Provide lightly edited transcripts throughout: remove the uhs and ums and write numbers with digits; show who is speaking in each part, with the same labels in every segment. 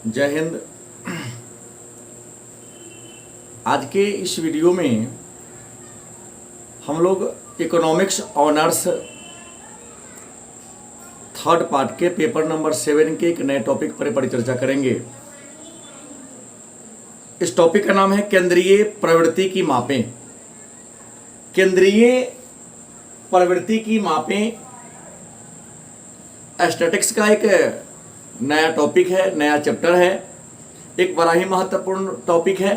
Speaker 1: जय हिंद। आज के इस वीडियो में हम लोग इकोनॉमिक्स ऑनर्स थर्ड पार्ट के पेपर नंबर 7 के एक नए टॉपिक पर परिचर्चा करेंगे। इस टॉपिक का नाम है केंद्रीय प्रवृत्ति की मापें। केंद्रीय प्रवृत्ति की मापें स्टैटिक्स का एक नया टॉपिक है, नया चैप्टर है, एक बड़ा ही महत्वपूर्ण टॉपिक है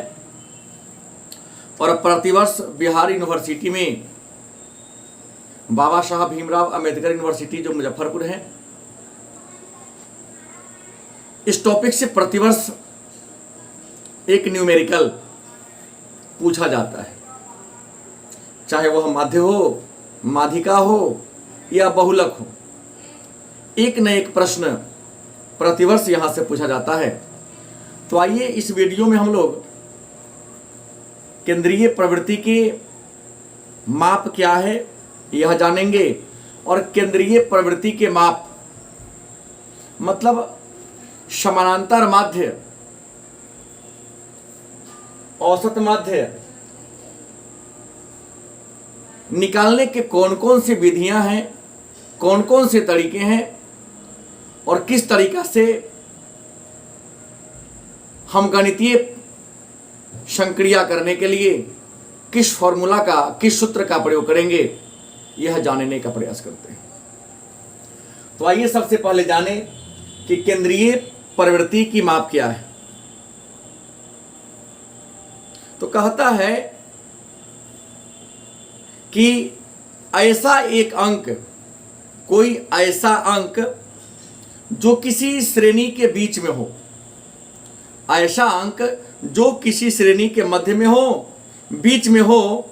Speaker 1: और प्रतिवर्ष बिहार यूनिवर्सिटी में बाबा साहब भीमराव अंबेडकर यूनिवर्सिटी जो मुजफ्फरपुर है, इस टॉपिक से प्रतिवर्ष एक न्यूमेरिकल पूछा जाता है, चाहे वह माध्य हो, माध्यिका हो या बहुलक हो। एक न एक प्रश्न प्रतिवर्ष यहां से पूछा जाता है। तो आइए इस वीडियो में हम लोग केंद्रीय प्रवृत्ति के माप क्या है यह जानेंगे और केंद्रीय प्रवृत्ति के माप मतलब समानांतर माध्य, औसत माध्य निकालने के कौन कौन सी विधियां हैं, कौन कौन से तरीके हैं और किस तरीका से हम गणितीय संक्रिया करने के लिए किस फॉर्मूला का, किस सूत्र का प्रयोग करेंगे, यह जानने का प्रयास करते हैं। तो आइए सबसे पहले जानें कि केंद्रीय प्रवृत्ति की माप क्या है। तो कहता है कि ऐसा एक अंक, कोई ऐसा अंक जो किसी श्रेणी के बीच में हो, ऐसा अंक जो किसी श्रेणी के मध्य में हो, बीच में हो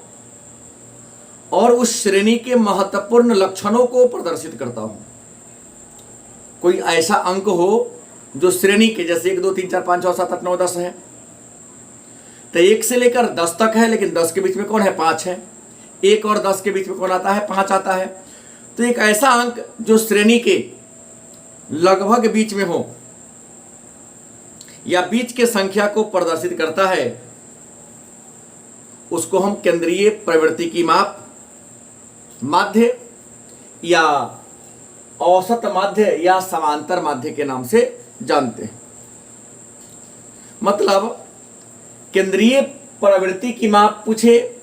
Speaker 1: और उस श्रेणी के महत्वपूर्ण लक्षणों को प्रदर्शित करता हो। कोई ऐसा अंक हो जो श्रेणी के, जैसे 1 2 3 4 5 6 7 8 9 10 है, तो 1 से लेकर 10 तक है, लेकिन 10 के बीच में कौन है? 5 है। 1 और 10 के बीच में कौन आता है? 5 आता है। तो एक ऐसा अंक जो श्रेणी के लगभग बीच में हो या बीच के संख्या को प्रदर्शित करता है, उसको हम केंद्रीय प्रवृत्ति की माप, माध्य या औसत माध्य या समांतर माध्य के नाम से जानते हैं। मतलब केंद्रीय प्रवृत्ति की माप पूछे,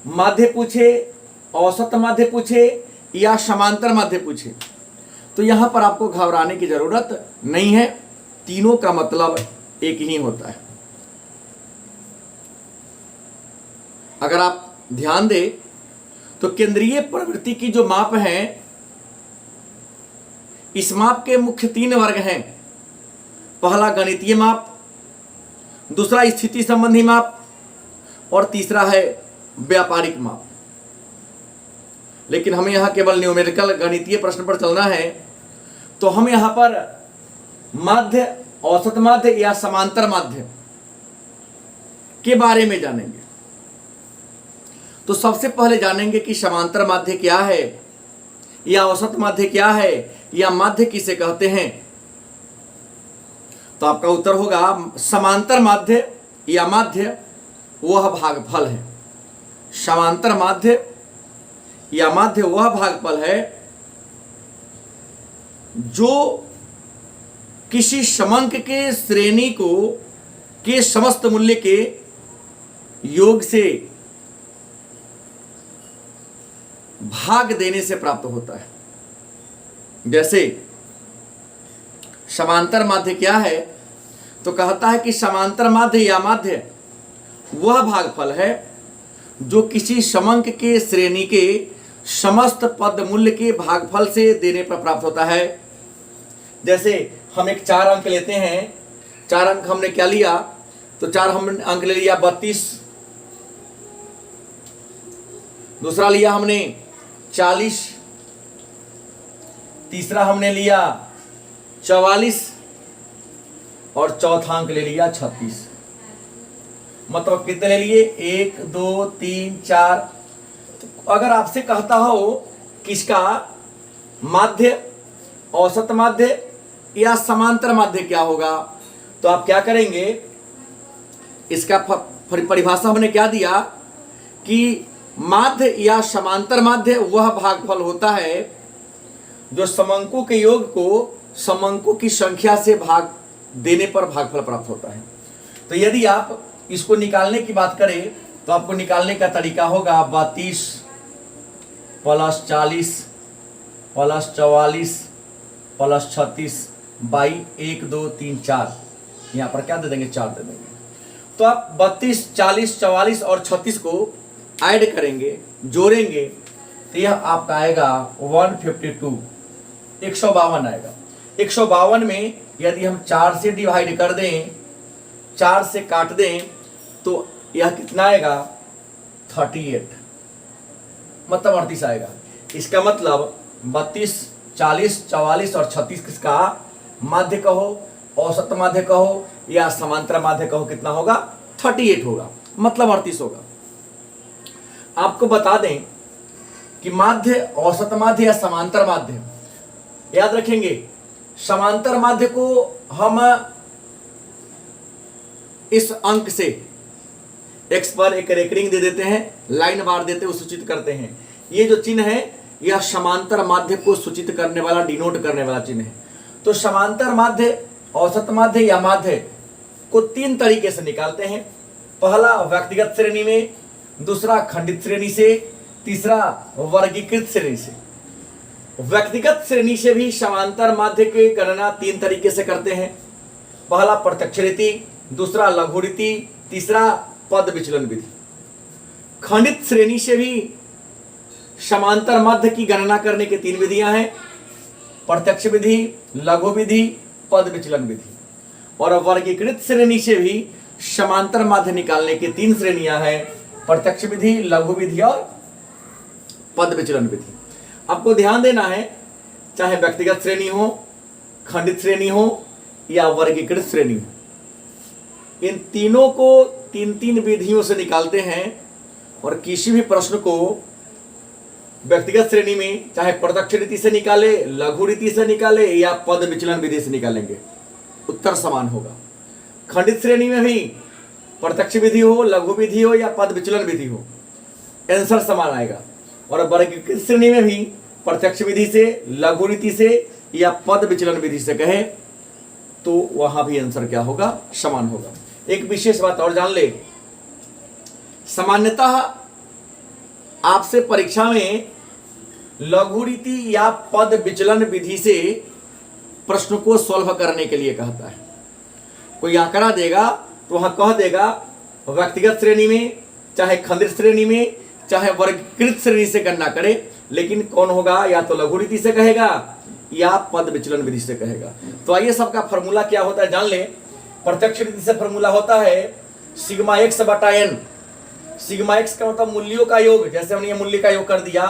Speaker 1: माध्य पूछे, औसत माध्य पूछे या समांतर माध्य पूछे, तो यहां पर आपको घबराने की जरूरत नहीं है। तीनों का मतलब एक ही होता है। अगर आप ध्यान दें तो केंद्रीय प्रवृत्ति की जो माप है, इस माप के मुख्य 3 वर्ग हैं। पहला गणितीय माप, दूसरा स्थिति संबंधी माप और तीसरा है व्यापारिक माप। लेकिन हमें यहां केवल न्यूमेरिकल गणितीय प्रश्न पर चलना है, तो हम यहां पर माध्य, औसत माध्य या समांतर माध्य के बारे में जानेंगे। तो सबसे पहले जानेंगे कि समांतर माध्य क्या है या औसत माध्य क्या है या माध्य किसे कहते हैं। तो आपका उत्तर होगा समांतर माध्य या माध्य वह भागफल है। समांतर माध्य या माध्य वह भागफल है जो किसी समंक के श्रेणी को के समस्त मूल्य के योग से भाग देने से प्राप्त होता है। जैसे समांतर माध्य क्या है, तो कहता है कि समांतर माध्य या माध्य वह भागफल है जो किसी समंक के श्रेणी के समस्त पद मूल्य के भागफल से देने पर प्राप्त होता है। जैसे हम एक 4 अंक लेते हैं, 4 अंक हमने क्या लिया, तो 4 हमने अंक ले लिया 32, दूसरा लिया हमने 40, तीसरा हमने लिया 44 और चौथा अंक ले लिया 36। मतलब कितने ले लिए? 1 2 3 4। तो अगर आपसे कहता हो किसका माध्य, औसत माध्य या समांतर माध्य क्या होगा, तो आप क्या करेंगे, इसका परिभाषा हमने क्या दिया कि माध्य या समांतर माध्य वह भागफल होता है जो समअंकों के योग को समअंकों की संख्या से भाग देने पर भागफल प्राप्त होता है। तो यदि आप इसको निकालने की बात करें तो आपको निकालने का तरीका होगा 32 + 40 + 44 + 36 बाई 1 2 3 4, यहाँ पर क्या दे देंगे, 4 दे देंगे। तो आप 32 40 44 और 36 को ऐड करेंगे, जोड़ेंगे, तो यह आपका आएगा 152, 152 आएगा। 152 में यदि हम 4 से डिवाइड कर दें, 4 से काट दें, तो यह कितना आएगा, 38, मतलब 38 आएगा। इसका मतलब 32 40 44 और 36 किसका माध्य कहो, औसत माध्य कहो या समांतर माध्य कहो, कितना होगा, 38 होगा, मतलब 38 होगा। आपको बता दें कि माध्य औसत माध्य या समांतर माध्य, याद रखेंगे समांतर माध्य को हम इस अंक से x पर एक रेकरिंग दे देते हैं, लाइन बार देते हैं, सूचित करते हैं। ये जो चिन्ह है यह समांतर माध्य को सूचित करने वाला, डिनोट करने वाला चिन्ह है। तो समांतर माध्य, औसत माध्य या माध्य को 3 तरीके से निकालते हैं। पहला व्यक्तिगत श्रेणी में, दूसरा खंडित श्रेणी से, तीसरा वर्गीकृत श्रेणी से। व्यक्तिगत श्रेणी से भी समांतर माध्य की गणना 3 तरीके से करते हैं। पहला प्रत्यक्ष रीति, दूसरा लघु रीति, तीसरा पद विचलन विधि। खंडित श्रेणी से भी समांतर माध्य की गणना करने की 3 विधियां हैं, प्रत्यक्ष विधि, लघु विधि, पद विचलन विधि। और वर्गीकृत श्रेणी से भी समांतर माध्य निकालने की 3 श्रेणियां हैं, प्रत्यक्ष विधि, लघु विधि और पद विचलन विधि। आपको ध्यान देना है, चाहे व्यक्तिगत श्रेणी हो, खंडित श्रेणी हो या वर्गीकृत श्रेणी हो, इन तीनों को 3 विधियों से निकालते हैं। और किसी भी प्रश्न को व्यक्तिगत श्रेणी में चाहे प्रत्यक्ष रीति से निकाले, लघु रीति से निकाले या पद विचलन विधि से निकालेंगे, उत्तर समान होगा। खंडित श्रेणी में भी प्रत्यक्ष विधि हो, लघु विधि हो या पद विचलन विधि हो, आंसर समान आएगा। और वर्गीकृत श्रेणी में भी प्रत्यक्ष विधि से, लघु रीति से या पद विचलन विधि से कहे तो वहां भी आंसर क्या होगा, समान होगा। एक विशेष बात और जान ले, सामान्यतः आपसे परीक्षा में लघु रीति या पद विचलन विधि से प्रश्न को सॉल्व करने के लिए कहता है। कोई आंकड़ा देगा तो वहां कह देगा व्यक्तिगत श्रेणी में, चाहे खंडित श्रेणी में, चाहे वर्गीकृत श्रेणी से गणना करे, लेकिन कौन होगा, या तो लघु रीति से कहेगा या पद विचलन विधि से कहेगा। तो आइए सबका फॉर्मूला क्या होता है जान ले। प्रत्यक्ष रीति से फॉर्मूला होता है सिग्मा x बटा n। सिग्मा x का मतलब मूल्यों का योग, जैसे हमने ये मूल्य का योग कर दिया,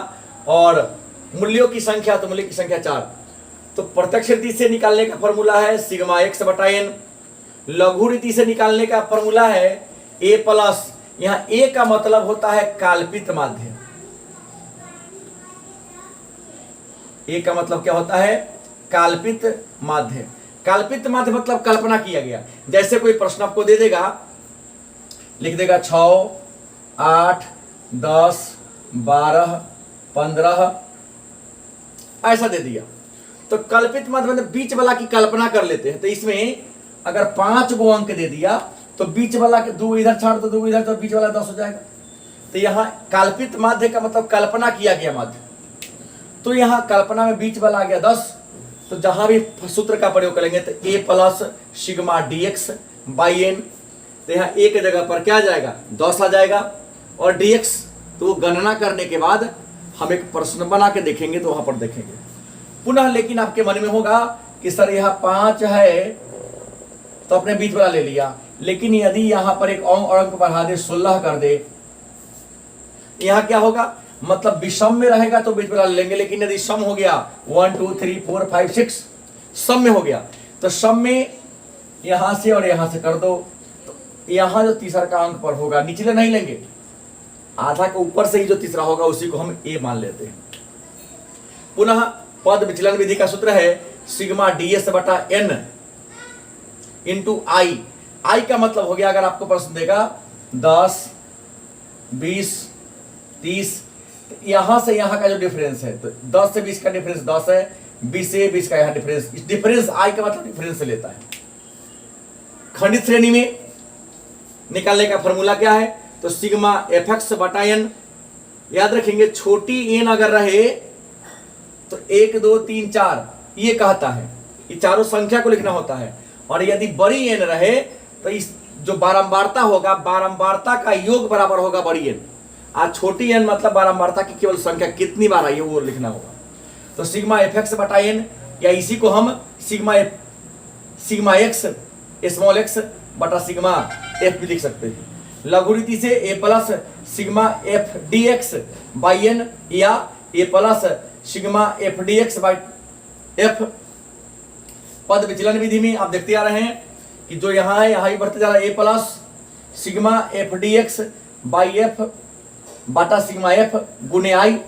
Speaker 1: और मूल्यों की संख्या तो मूल्य की संख्या 4। तो प्रत्यक्ष रीति से निकालने का फॉर्मूला है सिग्मा x बटा n। लघु रीति से निकालने का फॉर्मूला है a प्लस, यहाँ a का मतलब होता है काल्पित माध्य। a का मतलब क्या होता है, काल्पित माध्य। काल्पित माध्य मतलब कल्पना किया गया। जैसे कोई प्रश्न आपको दे देगा, लिख देगा 6 8 10 12 15, ऐसा दे दिया, तो कल्पित माध्य मतलब बीच वाला की कल्पना कर लेते हैं। तो इसमें अगर 5 गो अंक दे दिया तो बीच वाला के 2 इधर छाड़ दो, 2 इधर, तो बीच वाला 10 हो जाएगा। तो यहाँ काल्पित माध्य का मतलब कल्पना किया गया माध्य। तो यहाँ कल्पना में बीच वाला आ गया 10, तो जहां भी सूत्र का प्रयोग करेंगे तो a plus sigma dx by n, तो यहाँ a के जगह पर क्या आ जाएगा, 10 आ जाएगा। और dx तो गणना करने के बाद हम एक प्रश्न बना के देखेंगे, तो वहां पर देखेंगे पुनः। लेकिन आपके मन में होगा कि सर यहाँ 5 है तो अपने बीच वाला ले लिया, लेकिन यदि यहाँ पर एक और अंक बढ़ा दे, 16 कर दे, यहाँ क्या होगा, मतलब विषम में रहेगा तो बीच वाला ले लेंगे। लेकिन यदि सम हो गया 1 2 3 4 5 6 सम में हो गया, तो सम में यहां से और यहां से कर दो, तो यहां जो तीसरा का अंक पर होगा, निचले नहीं लेंगे, आधा के ऊपर से ही जो तीसरा होगा उसी को हम a मान लेते हैं। पुनः पद विचलन विधि का सूत्र है सिग्मा ds बटा n। इंटू आई। आई का मतलब हो गया, अगर आपको प्रश्न देगा 10, 20, 30, यहां से यहां का जो डिफरेंस है, तो 10 से 20 का डिफरेंस 10 है, 20 से 20 का यहां डिफरेंस, इस डिफरेंस आई का मतलब डिफरेंस से लेता है। खंडित श्रेणी में निकालने का फॉर्मूला क्या है, तो सिग्मा एफ एक्स बटा एन। याद रखेंगे छोटी एन अगर रहे तो 1, 2, 3, 4 ये कहता है, ये चारों संख्या को लिखना होता है। और यदि बड़ी एन रहे तो इस जो बारंबारता होगा, बारंबारता का योग बराबर होगा बड़ी एन। आज छोटी एन मतलब बारंबारता की केवल संख्या कितनी बार आई है वो लिखना होगा। तो सिग्मा एफ एक्स बटा एन, या इसी को हम सिग्मा एक्स स्मॉल एक्स बटा सिग्मा एफ भी लिख सकते हैं। लघु रीति से A plus sigma F D X by N, या A plus sigma F D X by F. पद विचलन विधि में आप देखते आ रहे हैं कि जो यहाँ है यहाँ ही बढ़ते जा रहा है, A plus sigma F D X by F बाटा सिग्मा एफ गुने आई।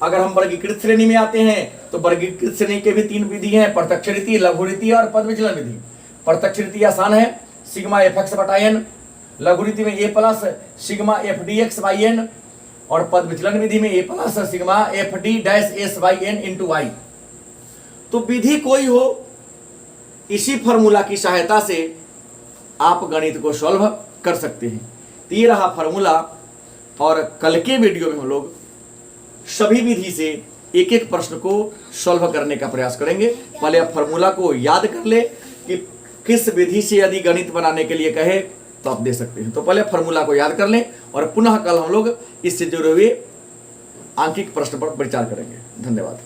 Speaker 1: अगर हम वर्गीकृत श्रेणी में आते हैं तो वर्गीकृत श्रेणी के भी 3 विधि हैं, प्रत्यक्ष रीति, लघु रीति और पद विचलन विधि। प्रत्यक्ष रीति आसान है, सिग्मा एफ एक्स बटा एन। लघु रीति में A plus sigma F D X by N, और पद विचलन विधि में A plus sigma F D dash S by N into I. तो विधि कोई हो, इसी फॉर्मूला की सहायता से आप गणित को सॉल्व कर सकते हैं। तो ये रहा फॉर्मूला, और कल के वीडियो में हम लोग सभी विधि से एक एक प्रश्न को सॉल्व करने का प्रयास करेंगे। पहले आप फॉर्मूला को याद कर ले कि किस विधि से यदि गणित बनाने के लिए कहे तो आप दे सकते हैं। तो पहले फॉर्मूला को याद कर लें, और पुनः कल हम लोग इससे जुड़े हुए आंकिक प्रश्न पर विचार करेंगे। धन्यवाद।